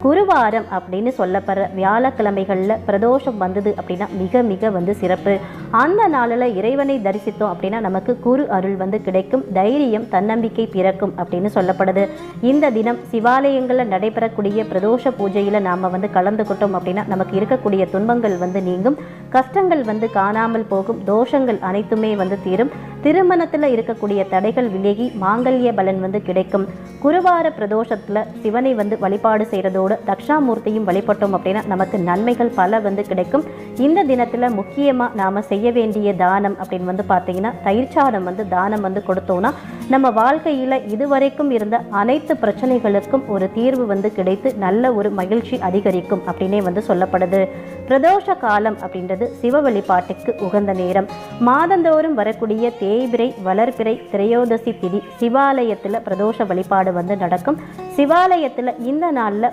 குருவாரம் அப்படின்னு சொல்லப்படுற வியாழக்கிழமைகளில் பிரதோஷம் வந்தது அப்படின்னா மிக மிக வந்து சிறப்பு. அந்த நாளில் இறைவனை தரிசித்தோம் அப்படின்னா நமக்கு குரு அருள் வந்து கிடைக்கும், தைரியம் தன்னம்பிக்கை பிறக்கும் அப்படின்னு சொல்லப்படுது. இந்த தினம் சிவாலயங்களில் நடைபெறக்கூடிய பிரதோஷ பூஜையில் நாம் வந்து கலந்துக்கிட்டோம் அப்படின்னா நமக்கு இருக்கக்கூடிய துன்பங்கள் வந்து நீங்கும், கஷ்டங்கள் வந்து காணாமல் போகும், தோஷங்கள் அனைத்துமே வந்து தீரும், திருமணத்தில் இருக்கக்கூடிய தடைகள் விலகி மாங்கல்ய பலன் வந்து கிடைக்கும். குருவார பிரதோஷத்தில் சிவனை வந்து வழிபாடு செய்கிறதோடு தட்சிணாமூர்த்தியும் வழிபட்டோம் அப்படின்னா நமக்கு நன்மைகள் பல வந்து கிடைக்கும். இந்த தினத்தில் முக்கியமாக நாம் செய்ய வேண்டிய தானம் அப்படின்னு வந்து பார்த்தீங்கன்னா தயிர்ச்சாதம் வந்து தானம் வந்து கொடுத்தோன்னா நம்ம வாழ்க்கையில் இதுவரைக்கும் இருந்த அனைத்து பிரச்சனைகளுக்கும் ஒரு தீர்வு வந்து கிடைத்து நல்ல ஒரு மகிழ்ச்சி அதிகரிக்கும் அப்படின்னே வந்து சொல்லப்படுது. பிரதோஷ காலம் அப்படின்றது சிவ வழிபாட்டுக்கு உகந்த நேரம். மாதந்தோறும் வரக்கூடிய தேய்பிறை, வளர்பிறை, திரையோதசி திதி சிவாலயத்தில் பிரதோஷ வழிபாடு வந்து நடக்கும். சிவாலயத்தில் இந்த நாளில்